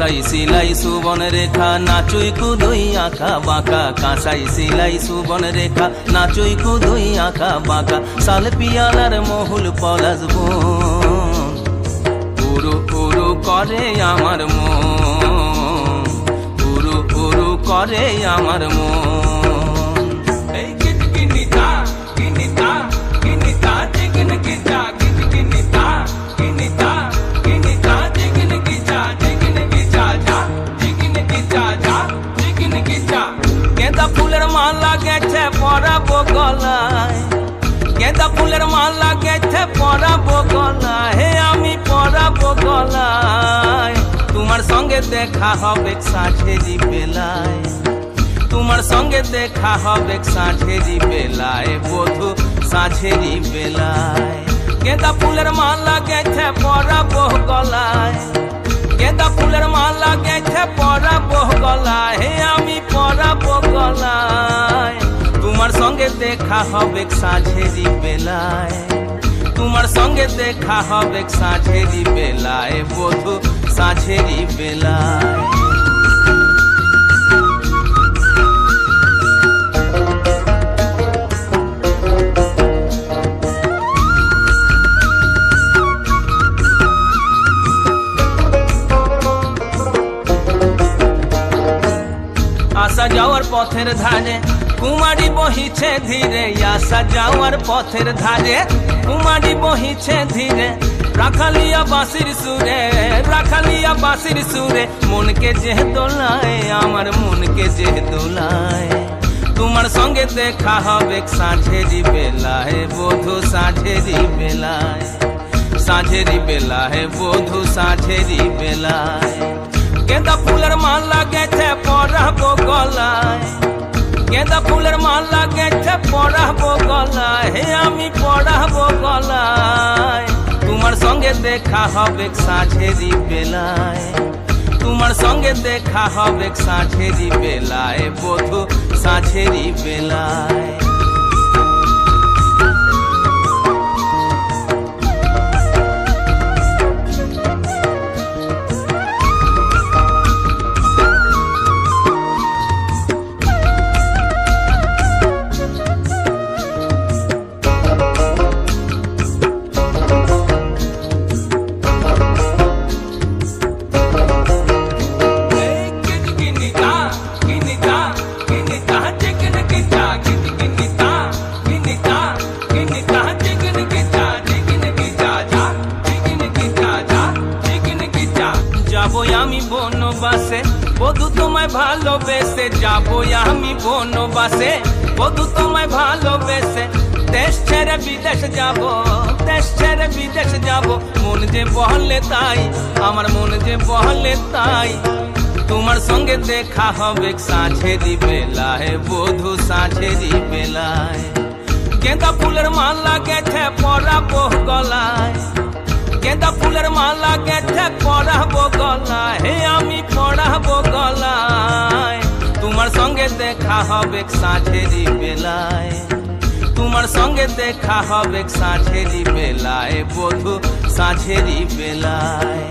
কাঁসাই সিলাই সুবন রেখা নাচুই কুদুই আঁকা বাঁকা, কাঁসাই সিলাই সুবন রেখা নাচুই কুদুই আঁকা বাঁকা, শাল পিয়ালার মহুল পলাশ বন উরু উরু করে আমার মন, উরু উরু করে আমার মন। এই কিটকিনিতা কিনিতা কিনিতা জিগিন গিজা কিটকিনিতা কিনিতা কিনিতা জিগিন গিজা জিগিন গিজা যা জিগিন গিজা যা জিগিন গিজা। গেঁদা ফুলের মালা গেছে পরাবো গলায়, গেঁদা ফুলের মালা গেছে পরাবো গলায়, হে আমি পরাবো গলায়। তোমার সঙ্গে দেখা হবে সাঁঝেরি বেলায়, তোমার সঙ্গে দেখা হবে সাঁঝেরি বেলায়, বধূ সাঁঝেরি বেলায়। গেঁদা ফুলের মালা গেছে পরাবো গলায়, গেঁদা ফুলের মালা গেছে পরাবো গলায়, হে আমি পরাবো গলায়। তোমার সঙ্গে দেখা হবে সাঁঝেরি বেলায়, তোমার সঙ্গে দেখা হবে সাঁঝেরি বেলায়, বধূ সাঁঝেরি বেলায়। আসা যাওয়ার পথের ধারে কুমারী বহিছে ধীরে, আসা যাওয়ার পথের ধারে কুমারী বহিছে ধীরে, রাখালিয়া বাঁশির সুরে, রাখালিয়া বাঁশির সুরে, মনকে যে দোলায় আমার মনকে যে দোলায়। তোমার সঙ্গে দেখা হবে সাঁঝেরি বেলায়, বধূ সাঁঝেরি বেলায়, সাঁঝেরি বেলায়, বধূ সাঁঝেরি বেলায়। গেঁদা ফুলের মালা গেছে পরাবো গলায়, গেঁদা ফুলের মালা গেছে পরাবো গলায়, হে আমি পরাবো গলায়। তোমার সঙ্গে দেখা হবে সাঁঝেরি বেলায়, তোমার সঙ্গে দেখা হবে সাঁঝেরি বেলায়, বধূ সাঁঝেরি বেলায়। যাবো আমি বনবাসে বধূ তোমায় ভালোবেসে, যাবো আমি বনবাসে বধূ তোমায় ভালোবেসে, দেশ ছেড়ে বিদেশ যাবো, দেশ ছেড়ে বিদেশ যাবো, মন যে বলে তাই আমার মন যে বলে তাই। তোমার সঙ্গে দেখা হবে সাঁঝেরি বেলায়, বধূ সাঁঝেরি বেলায়। গেঁদা ফুলের মালা গেছে পরাবো গলায়, গেঁদা ফুলের মালা গেছে পরাবো গলায়, হে আমি পরাবো গলায়। তোমার সঙ্গে দেখা হবে সাঁঝেরি বেলায়, তোমার সঙ্গে দেখা হবে সাঁঝেরি বেলায়, বধূ সাঁঝেরি বেলায়।